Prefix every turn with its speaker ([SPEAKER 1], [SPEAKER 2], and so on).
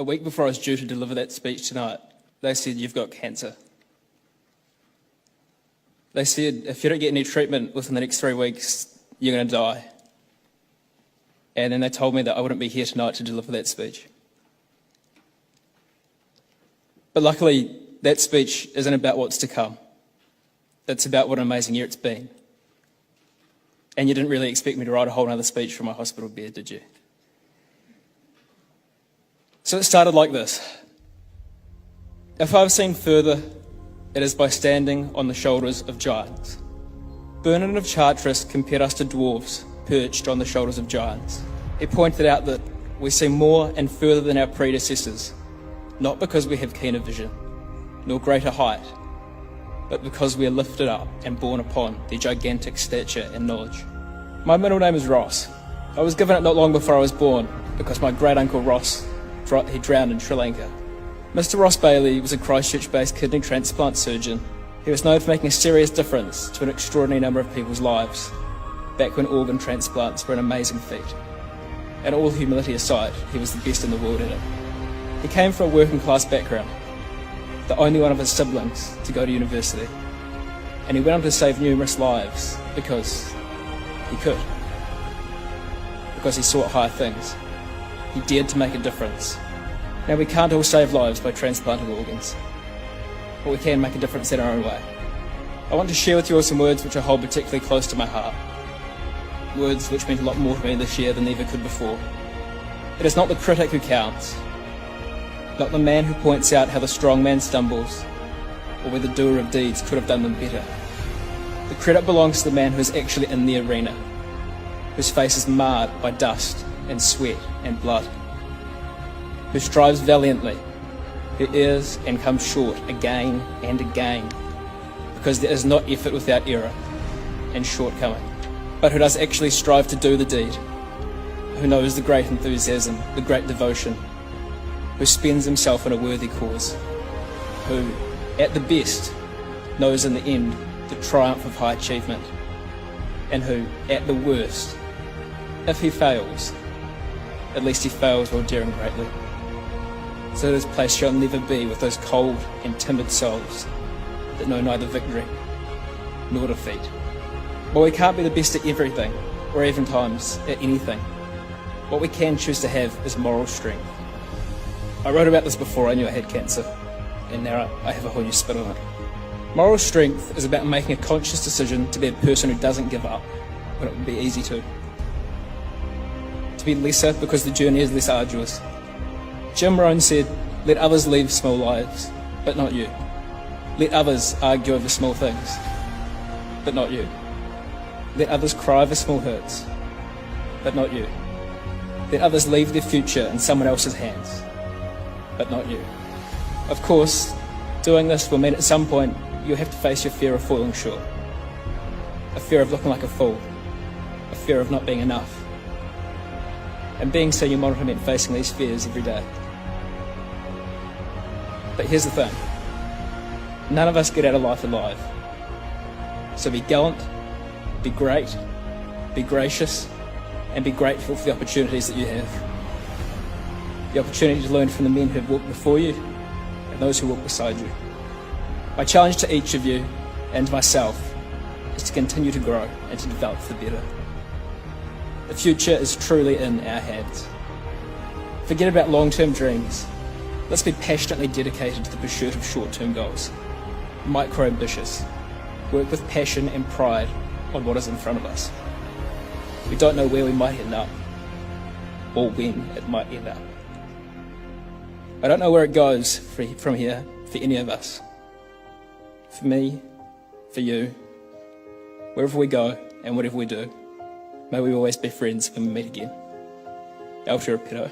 [SPEAKER 1] a week before I was due to deliver that speech tonight, they said, "You've got cancer." They said, "If you don't get any treatment within the next 3 weeks, you're going to die." And then they told me that I wouldn't be here tonight to deliver that speech. But luckily, that speech isn't about what's to come. It's about what an amazing year it's been. And you didn't really expect me to write a whole other speech from my hospital bed, did you? So it started like this. If I've seen further, it is by standing on the shoulders of giants. Bernard of Chartres compared us to dwarves perched on the shoulders of giants. He pointed out that we see more and further than our predecessors, not because we have keener vision, nor greater height, but because we are lifted up and borne upon their gigantic stature and knowledge. My middle name is Ross. I was given it not long before I was born, because my great-uncle Ross, he drowned in Sri Lanka. Mr. Ross Bailey was a Christchurch-based kidney transplant surgeon. He was known for making a serious difference to an extraordinary number of people's lives, back when organ transplants were an amazing feat. And all humility aside, he was the best in the world at it. He came from a working-class background, the only one of his siblings to go to university, and he went on to save numerous lives because he could. Because he sought higher things. He dared to make a difference. Now, we can't all save lives by transplanting organs, but we can make a difference in our own way. I want to share with you all some words which I hold particularly close to my heart. Words which meant a lot more to me this year than ever could before. It is not the critic who counts, not the man who points out how the strong man stumbles, or where the doer of deeds could have done them better. The credit belongs to the man who is actually in the arena, whose face is marred by dust and sweat and blood, who strives valiantly, who errs and comes short again and again, because there is not effort without error and shortcoming, but who does actually strive to do the deed, who knows the great enthusiasm, the great devotion, who spends himself in a worthy cause, who, at the best, knows in the end the triumph of high achievement, and who, at the worst, if he fails, at least he fails while daring greatly. So that his place shall never be with those cold and timid souls that know neither victory nor defeat. But we can't be the best at everything, or even times at anything. What we can choose to have is moral strength. I wrote about this before I knew I had cancer, and now I have a whole new spin on it. Moral strength is about making a conscious decision to be a person who doesn't give up when it would be easy to. To be lesser because the journey is less arduous. Jim Rohn said, "Let others live small lives, but not you. Let others argue over small things, but not you. Let others cry over small hurts, but not you. Let others leave their future in someone else's hands, but not you." Of course, doing this will mean at some point you'll have to face your fear of falling short, a fear of looking like a fool, a fear of not being enough. And being senior monitor meant facing these fears every day. But here's the thing, none of us get out of life alive. So be gallant, be great, be gracious, and be grateful for the opportunities that you have. The opportunity to learn from the men who have walked before you and those who walk beside you. My challenge to each of you and to myself is to continue to grow and to develop for the better. The future is truly in our hands. Forget about long-term dreams. Let's be passionately dedicated to the pursuit of short-term goals. Micro-ambitious. Work with passion and pride on what is in front of us. We don't know where we might end up, or when it might end up. I don't know where it goes from here for any of us. For me, for you, wherever we go and whatever we do, may we always be friends when we meet again. Aotearoa.